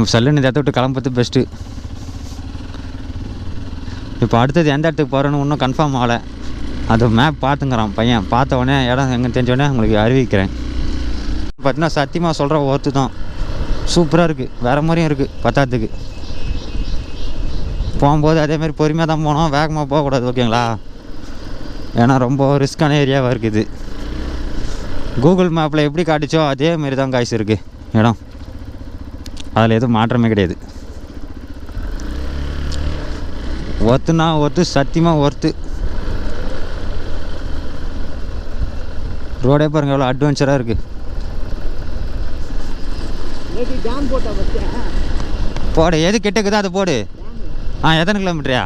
நம்ம சல்லுன்னு இந்த இடத்த விட்டு கிளம்புறது பெஸ்ட்டு. இப்போ அடுத்தது எந்த இடத்துக்கு போகிறோன்னு இன்னும் கன்ஃபார்ம் ஆகலை. அது மேப் பார்த்துங்கிறான் பையன். பார்த்த உடனே இடம் எங்கே தெரிஞ்சோடனே உங்களுக்கு அறிவிக்கிறேன். பார்த்தீங்கன்னா சத்தியமாக சொல்கிற ஒர்த்து தான். சூப்பராக இருக்குது, வேறு மாதிரியும் இருக்குது. பத்தாத்துக்கு போகும்போது அதேமாதிரி பொறுமையாக தான் போனோம், வேகமாக போகக்கூடாது ஓகேங்களா? ஏன்னா ரொம்ப ரிஸ்க்கான ஏரியாவாக இருக்குது. கூகுள் மேப்பில் எப்படி காட்டுச்சோ அதேமாரி தான் காய்ச்சி இருக்குது இடம். அதில் எதுவும் மாற்றமே கிடையாது. ஒர்த்துனா ஒர்த்து, சத்தியமாக ஒர்த்து. ரோடே பாருங்கள் எவ்வளோ அட்வென்ச்சராக இருக்குது. போடு, எது கிட்டக்குதோ அதை போடு. எத்தனை கிலோமீட்டரியா?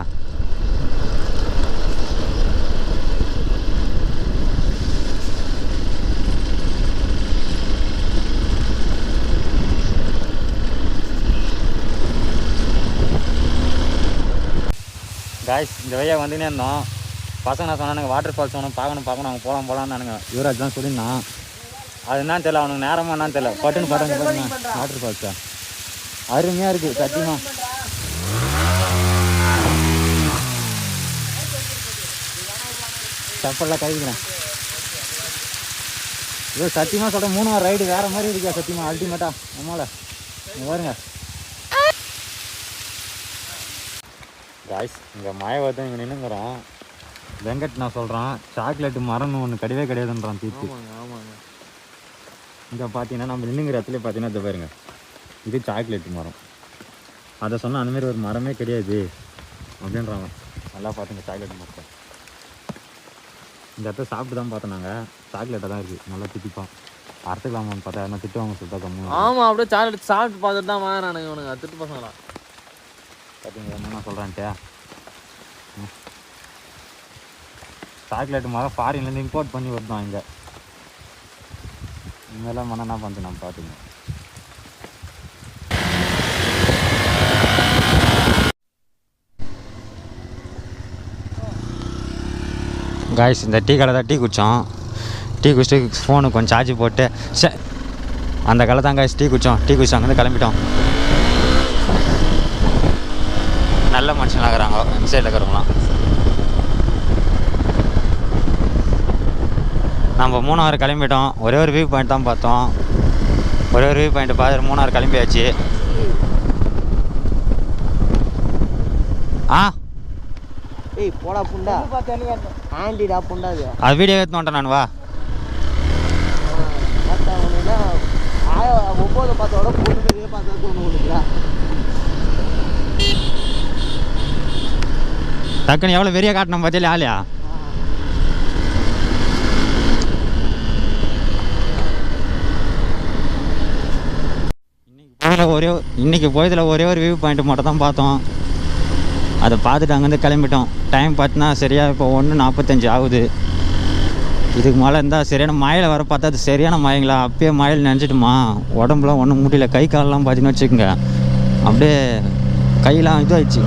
காய்ஸ் இந்த வழியாக வந்துன்னே இருந்தோம். பசங்க நான் சொன்னானுங்க வாட்டர் ஃபால்ஸ் பார்க்கணும் அவங்க போகலான்னு நானுங்க. யுவராஜ் தான் சொல்லியிருந்தான். அது என்னன்னு தெரியல, அவனுக்கு நேரமாக என்னன்னு தெரியல. பட்டுன்னு பாருங்க வாட்டர் ஃபால்ஸா அருமையாக இருக்குது சத்தியமாக. செப்பல்லாம் கழிக்கிறேன். இது சத்தியமாக சொல்கிறேன், 3 ரைடு வேறு மாதிரி இருக்கா சத்தியமாக அல்டிமேட்டா. நம்மள பாருங்க காய்ஸ், இங்கே மழை வந்து இங்கே நின்றுங்கிறோம். வெங்கட் நான் சொல்கிறான் சாக்லேட்டு மரம்னு ஒன்று கிடையவே கிடையாதுன்றான் தீர்த்து. ஆமாங்க. இங்கே பார்த்தீங்கன்னா நம்ம நின்றுங்கிற இடத்துல பார்த்தீங்கன்னா இது பாருங்க, இது சாக்லேட்டு மரம். அதை சொன்னால் அந்தமாரி ஒரு மரமே கிடையாது அப்படின்றாங்க. நல்லா பார்த்துங்க சாக்லேட் மரத்தை. இந்த இடத்த சாப்பிட்டு தான் பார்த்தோம் நாங்கள். சாக்லேட்டாக தான் இருக்குது, நல்லா திட்டிப்பான். அறுத்துக்கலாமான்னு பார்த்தா யாரும் திட்டுவாங்க சொல்லிட்டா கம்மி. ஆமாம், அப்படியே சாக்லேட் சாப்பிட்டு பார்த்துட்டு தான் வாங்கினானுங்க இவனுங்க திட்டு பசங்களா. பார்த்தீங்களா என்ன சொல்கிறான்ட்டே. சாக்லேட்டு மரம் ஃபாரின்லேருந்து இம்போர்ட் பண்ணி வருதான் இங்கே. இங்கெல்லாம் மன என்ன பண்ணுறது நம்ம பார்த்துங்க. காய்ஸ் இந்த டீ கடை தான் டீ குடித்தோம். டீ குடிச்சிட்டு ஃபோனுக்கு கொஞ்சம் சார்ஜ் போட்டு அந்த கடை தான் காய்ஸ் டீ குடித்தோம். டீ குடிச்சு அங்கேருந்து கிளம்பிட்டோம். நல்ல மனுஷனாக இருக்கிறாங்க இந்த சைடில் இருக்கிறவங்களாம். நம்ம 3 கிளம்பிட்டோம். ஒரே ஒரு வியூ பாயிண்ட் தான் பார்த்தோம். ஒரே ஒரு வியூ பாயிண்ட் பார்த்து 3 கிளம்பியாச்சு. ஏய் போடா புண்டா ஆண்டிடா புண்டா. அது வீடியோ எடுத்து வந்துட்டேன் நான். வா 9 பார்த்தோட போட்டு பார்த்தா கொடுக்குறா. டக்குன்னு எவ்வளோ வெறியா காட்டணும் பார்த்தியா ஆலையா. இன்னைக்கு போயதில் ஒரே ஒரு வியூ பாயிண்ட் மட்டும் தான் பார்த்தோம். அதை பார்த்துட்டு அங்கேருந்து கிளம்பிட்டோம். டைம் பார்த்தினா சரியாக இப்போ 1:45 ஆகுது. இதுக்கு மேலே இருந்தால் சரியான மழையில் வர பார்த்தா அது சரியான மழைங்களா. அப்பயே மழையில் நினச்சிட்டுமா உடம்புலாம் ஒன்றும் முடியல. கை காலெலாம் பார்த்தீங்கன்னு வச்சுக்கோங்க அப்படியே கையெல்லாம் இதாகிடுச்சு.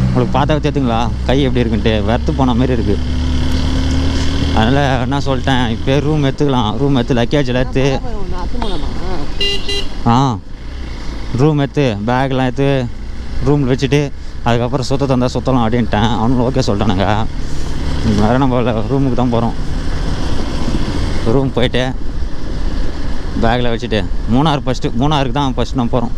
உங்களுக்கு பார்த்தா தேத்துங்களா கை எப்படி இருக்குன்ட்டு வெறுத்து போன மாதிரி இருக்குது. அதனால் என்ன சொல்லிட்டேன், இப்போ ரூம் எடுத்துக்கலாம். ரூம் எடுத்து லக்கேஜில் எடுத்து ரூம் எடுத்து பேக்லாம் எடுத்து ரூமில் வச்சுட்டு அதுக்கப்புறம் சுத்த தந்தால் சுற்றலாம் அப்படின்ட்டேன். அவனும் ஓகே சொல்லிட்டானுங்க. வேறு நம்ம ரூமுக்கு தான் போகிறோம். ரூம் போயிட்டு பேக்கில் வச்சுட்டு மூணாருக்கு தான் ஃபஸ்ட்டு நம்ம போகிறோம்.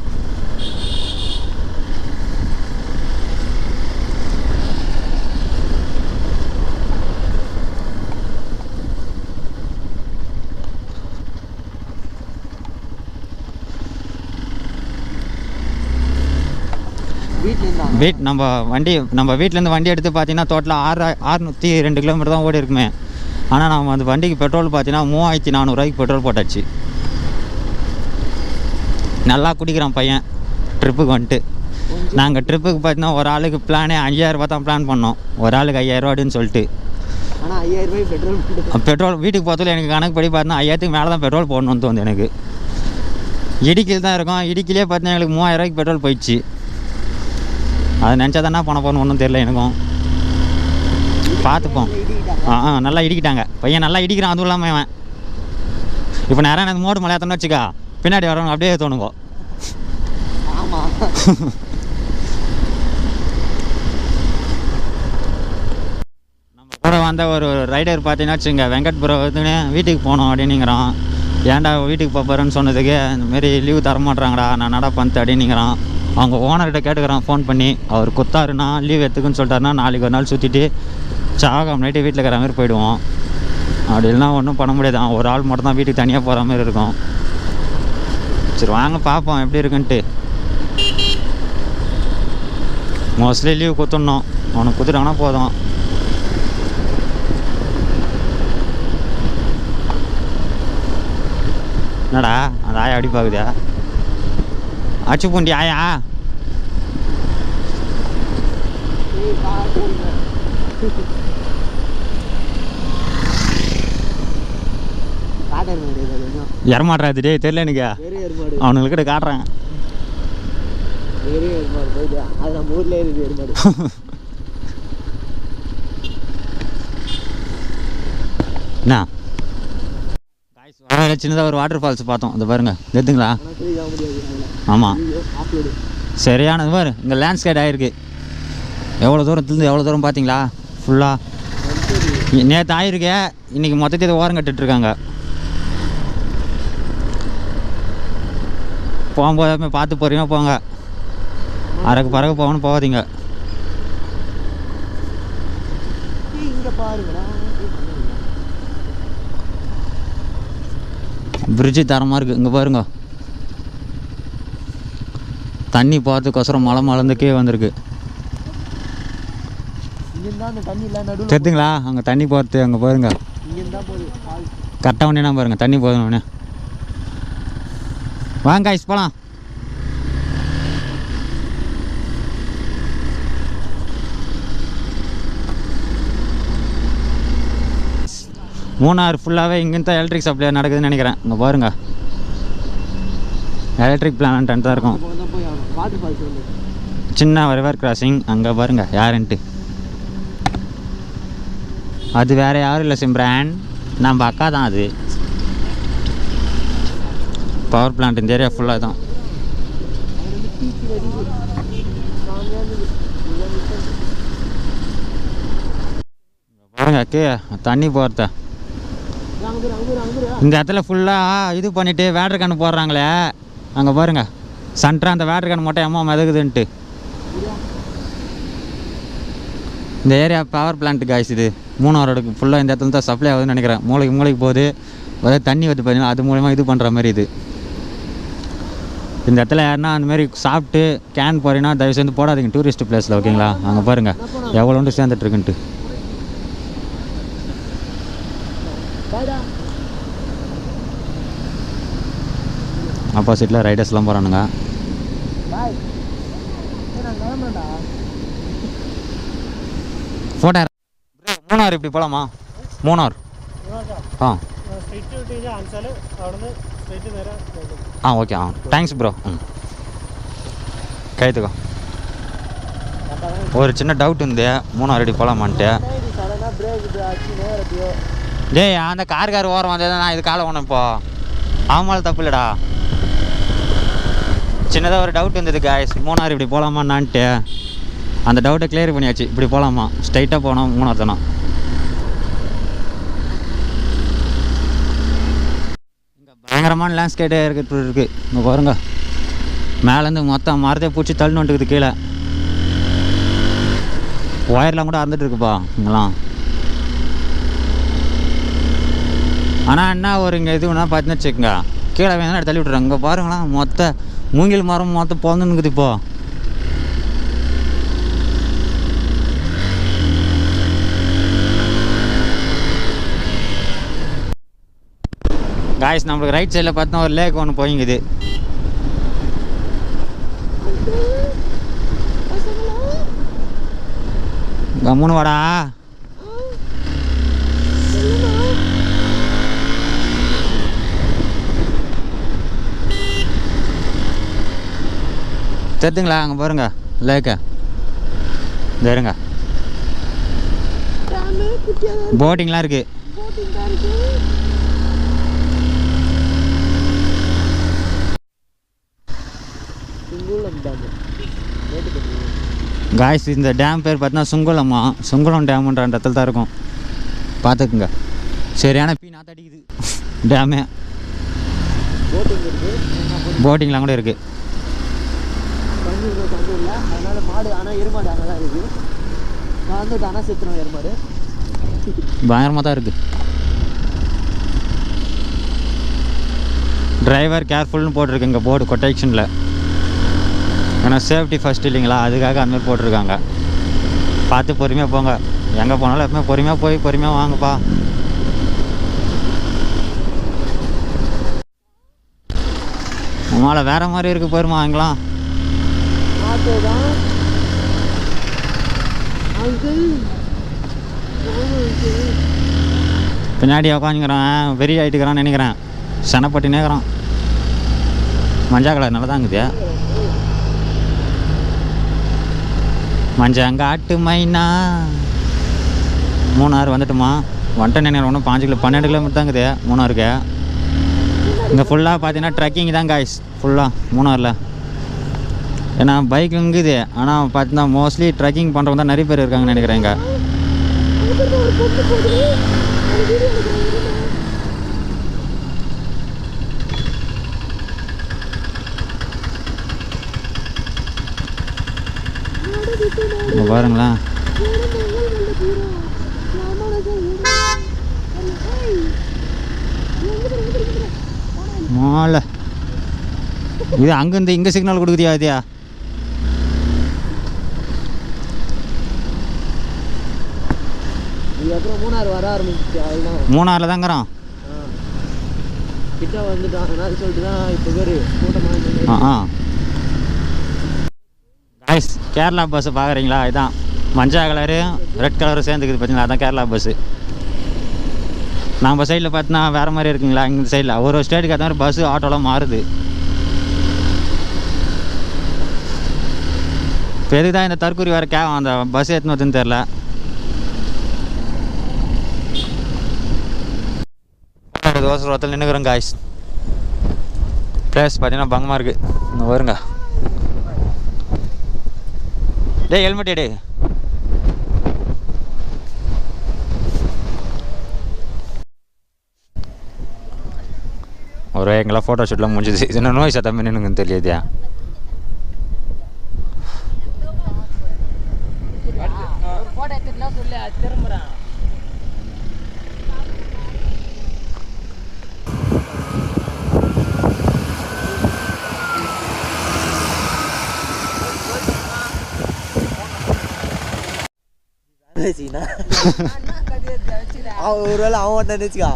நம்ம வீட்டிலேருந்து வண்டி எடுத்து பார்த்தீங்கன்னா டோட்டலாக 602 கிலோமீட்டர் தான் ஓடி இருக்குமே. ஆனால் நம்ம அந்த வண்டிக்கு பெட்ரோல் பார்த்தீங்கன்னா 3400 பெட்ரோல் போட்டாச்சு. நல்லா குடிக்கிறான் பையன் ட்ரிப்புக்கு வந்துட்டு. நாங்கள் ட்ரிப்புக்கு பார்த்தீங்கன்னா ஒரு ஆளுக்கு பிளானே 5000 ரூபா தான் பிளான் பண்ணோம். ஒரு ஆளுக்கு 5000 ரூபான்னு சொல்லிட்டு. ஆனால் 5000 ரூபாய் பெட்ரோல் வீட்டுக்கு போகிறதுல எனக்கு கணக்குப்படி பார்த்தீங்கன்னா 5000க்கு மேலே தான் பெட்ரோல் போடணும்னு தோணுது எனக்கு. இடுக்கில் தான் இருக்கும். இடுக்கிலே பார்த்தீங்கன்னா எங்களுக்கு 3000 ரூபாய்க்கு பெட்ரோல் போயிடுச்சு. அதை நினச்சா தானே பண்ண போகணும் ஒன்றும் தெரியல எனக்கும். பார்த்துப்போம். நல்லா இடிக்கிட்டாங்க பையன், நல்லா இடிக்கிறான். அதுவும் இல்லாமல் அவன் இப்போ நேரம் எனக்கு மோடு மலையாத்தோன்னு வச்சுக்கா பின்னாடி வரவங்க அப்படியே தோணுங்கோ. ஆமாம் கூட வந்த ஒரு ரைடர் பார்த்தீங்கன்னா வச்சுங்க, வெங்கட் ப்ரோ வந்து வீட்டுக்கு போனோம் அப்படின்னுங்கிறான். ஏன்டா வீட்டுக்கு போகிறேன்னு சொன்னதுக்கு இந்தமாரி லீவு தரமாட்றாங்கடா, நான் நடா பண்ணிட்டு அப்படின்னுங்கிறான். அவங்க ஓனர்கிட்ட கேட்டுக்கிறான் ஃபோன் பண்ணி. அவர் குத்தாருன்னா லீவ் எடுத்துக்குன்னு சொல்லிட்டாருன்னா நாளைக்கு ஒரு நாள் சுற்றிட்டு சாகம் நைட்டு வீட்டில் இருக்கிற மாதிரி போயிடுவோம். அப்படி இல்லைனா ஒன்றும் பண்ண முடியாது. ஒரு ஆள் மட்டும் தான் வீட்டுக்கு தனியாக போகிற மாதிரி இருக்கும். சரி வாங்க பார்ப்போம் எப்படி இருக்குன்ட்டு. மோஸ்ட்லி லீவ் குத்துடணும், அவனுக்கு குத்துட்டாங்கன்னா போதும். என்னடா அந்த ஆயா அடி பார்க்குதா? அச்சு பூண்டி ஆயா. எரமாட்றாது டே தெரியல எனக்கு. அவனுக்கிட்ட காட்டுறேன். என்ன சின்னதாக ஒரு வாட்டர் ஃபால்ஸ் பார்த்தோம். அதை பாருங்க, தெரியுதுங்களா? ஆமாம், சரியானது பாரு. இங்கே லேண்ட்ஸ்கேட் ஆகிருக்கு. எவ்வளோ தூரத்துலேருந்து எவ்வளோ தூரம் பார்த்தீங்களா? ஃபுல்லாக நேற்று ஆகிருக்கே, இன்றைக்கி மொத்தத்தை இதை ஓரம் கட்டுட்ருக்காங்க. போகும்போது பார்த்து பொறுமையாக போங்க, அறக்கு பறகு போகணும்னு போகாதீங்க. பிரிட்ஜு தரமாக இருக்குது. இங்கே பாருங்க, தண்ணி போகிறதுக்கோசரம் மலை மலர்ந்து கீழே வந்திருக்கு. தெரியுதுங்களா? அங்கே தண்ணி போகிறது அங்கே பாருங்க. கரெக்டாக ஒன்றே பாருங்க, தண்ணி போதும் ஒன்று. வாங்க ஐஸ் போகலாம். மூணாறு ஃபுல்லாகவே இங்கேருந்து தான் எலக்ட்ரிக் சப்ளை நடக்குதுன்னு நினைக்கிறேன். இங்கே பாருங்கள், எலக்ட்ரிக் பிளான்ட் தான் இருக்கும். சின்ன ரிவர் கிராசிங் அங்கே பாருங்கள் யாருன்ட்டு. அது வேறு யாரும் இல்லை சிம்ரான், நம்ம அக்கா தான். அது பவர் பிளான்ட் இந்த ஏரியா ஃபுல்லாக தான். பாருங்க தண்ணி போகிறத இந்த இடத்துல ஃபுல்லாக இது பண்ணிவிட்டு வேட்டர் கேன் போடுறாங்களே. அங்கே பாருங்கள் சென்டராக அந்த வேட்டர் கேன் மட்டும் எம்மா மிதக்குதுன்ட்டு. இந்த ஏரியா பவர் பிளான்ட் காய்ஸ். இது மூணாரோடுக்கு ஃபுல்லாக இந்த இடத்துல தான் சப்ளை ஆகுதுன்னு நினைக்கிறேன். மூளைக்கு போகுது, அதாவது தண்ணி வந்து பார்த்தீங்கன்னா அது மூலமாக இது பண்ணுற மாதிரி. இது இந்த இடத்துல யாருன்னா அந்தமாரி சாப்பிட்டு கேன் போகிறீங்கன்னா தயவு செய்து போடாதீங்க டூரிஸ்ட் பிளேஸில், ஓகேங்களா? அங்கே பாருங்கள் எவ்வளோண்டு சேர்ந்துட்டுருக்குன்ட்டு. ஆப்போசிட்டில் ரைடர்ஸ்லாம் போகிறானுங்க. ஃபோட்டோ மூணார் இப்படி போகலாமா? மூணார் ஓகே. Thanks bro. கைத்துக்கோ. ஒரு சின்ன டவுட் இருந்து மூணார் இப்படி போகலாமான்ட்டு. டேய் அந்த கார் ஓரம் வந்தது நான் இது காலை ஒன்று இப்போ ஆமாம் தப்பு இல்லைடா. சின்னதாக ஒரு டவுட் இருந்தது காய்ஸ், மூணார் இப்படி போகலாமான்னான்ட்டு. அந்த டவுட்டை கிளியர் பண்ணியாச்சு. இப்படி போகலாமா, ஸ்ட்ரைட்டாக போனோம் மூணார் தானே. இங்கே பயங்கரமான லேண்ட்ஸ்கேட்டே இருக்குது. இங்கே பாருங்க, மேலேருந்து மொத்தம் மரத்தை பூச்சி தள்ளின்னு வந்துட்டுக்குது கீழே. ஒயர்லாம் கூட அறந்துட்டுருக்குப்பா இங்கெல்லாம். ஆனால் என்ன ஒரு இங்கே இது ஒன்றா பார்த்துன்னு வச்சுக்கோங்க, கீழே வேணா தள்ளி விட்றாங்க. இங்கே பாருங்களா, மொத்த மூங்கில் மரம் மொத்தம் பிறந்துன்னுக்குது இப்போ. காய்ஸ் நம்மளுக்கு ரைட் சைடில் பார்த்தா ஒரு லேக் ஒன்று போயிங்குது. கம்முன்னு வாடா. தெரியுதுங்களா? அங்கே பாருங்க லேக்க. இந்த இருங்க, போட்டிங்லாம் இருக்கு. காய்ஸ் இந்த டேம் பேர் பார்த்தீங்கன்னா சுங்குளம்மா. சுங்குளம் டேமுன்ற அந்த இடத்துல தான் இருக்கும், பார்த்துக்குங்க. சரியான நாற்று அடிக்குது டேமே. போட்டிங்லாம் கூட இருக்குது. அதனால மாடு ஆனால் எருமாடு அங்கே தான் இருக்குது. நான் வந்து தானே செத்துறோம் எருமாடு. பயங்கரமாக தான் இருக்குது. டிரைவர் கேர்ஃபுல்னு போட்டிருக்கு இங்கே போர்டு கொட்டேஷனில். ஏன்னா சேஃப்டி ஃபஸ்ட் இல்லைங்களா, அதுக்காக அந்தமாதிரி போட்டிருக்காங்க. பார்த்து பொறுமையாக போங்க. எங்கே போனாலும் எப்பவுமே பொறுமையாக போய் பொறுமையாக வாங்கப்பா. உமால வேறு மாதிரி இருக்குது போயிருமா வாங்கலாம். பின்னாடி உட்காந்துக்கிறேன், வெறி ஆகிட்டுக்கிறான்னு நினைக்கிறேன். சனப்பட்டினேக்கிறான். மஞ்சள் கலர் நல்லா தான் இருக்குது. மஞ்சங்காட்டு மைனா. மூணாறு வந்துட்டுமா வந்துட்டு நினைக்கிறேன். ஒன்றும் 5 கிலோ 12 கிலோமீட்டர் தான் இருக்குது மூணாருக்கு. இங்கே ஃபுல்லாக பார்த்தீங்கன்னா ட்ரெக்கிங் தான் காய்ஸ் ஃபுல்லாக மூணாரில். ஏன்னா பைக் இருக்குது, ஆனால் பார்த்தீங்கன்னா மோஸ்ட்லி ட்ரெக்கிங் பண்ணுறவங்க தான் நிறைய பேர் இருக்காங்கன்னு நினைக்கிறேன் இங்கே. பாருங்களேன் மாலை இது அங்கேருந்து இங்கே சிக்னல் கொடுக்குதியா இதையா? இதுக்கப்புறம் மூணாறு வர ஆரம்பிச்சிச்சு. அதுதான் மூணாறில் தாங்கிறோம். கிட்ட வந்துட்டோம். அதனால சொல்லிட்டு தான் இப்போ பேர் கூட்டமாக. காய்ஸ் கேரளா பஸ்ஸு பார்க்குறீங்களா? இதுதான் மஞ்சள் கலரு ரெட் கலரும் சேர்ந்துக்குது பார்த்தீங்களா, அதான் கேரளா பஸ்ஸு. நம்ம சைடில் பார்த்தீங்கன்னா வேறு மாதிரி இருக்குங்களா, இந்த சைடில் ஒரு ஸ்டேட்டுக்கு ஏற்ற மாதிரி பஸ்ஸு ஆட்டோலாம் மாறுது. இப்போ எதுக்கு தான் இந்த தற்கூரி வேறு அந்த பஸ் ஏற்றுன்னு வருதுன்னு தெரில. ஒருத்தர் நின்றுக்கிறோம் காய்ஸ். பிளேஸ் பார்த்தீங்கன்னா பங்கமாக இருக்குது. இங்கே வருங்க. டே ஹெல்மெட் எடு. ஒரு எங்கெல்லாம் ஃபோட்டோ ஷூட்லாம் முடிஞ்சிது. இது என்ன நோய் சத்தம் நின்றுங்கன்னு தெரியுதியா? ஒருவேளை அவன் மட்டும் நினைச்சுக்கா,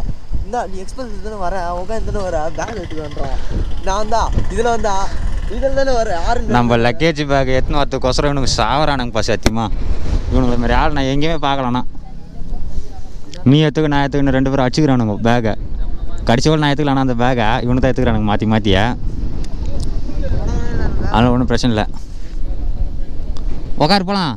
இந்தா நீ எக்ஸ்பிரஸ் தானே வர, உட்காந்து தானே வர, பேக் எடுத்துக்கான்றான். நான் தான் இதில் வந்தா இதில் தானே வர. நம்ம லக்கேஜ் பேக் எத்தனை வரத்துக்கோசரம் இவனுக்கு சாவறானுங்கப்பா சத்தியமா. இவனுங்களை மாதிரி ஆள் நான் எங்கேயுமே பார்க்கலண்ணா. நீ எடுத்துக்க நான் எடுத்துக்கணும் 2 பேரும் அடிச்சுக்கிறானுங்க பேக்கை. கடிச்சவள் நான் எடுத்துக்கலாண்ணா அந்த பேக்கை, இவனு தான் எடுத்துக்கிறானுங்க மாற்றி மாற்றிய. அதனால் ஒன்றும் பிரச்சனை இல்லை. உட்காரு போகலாம்.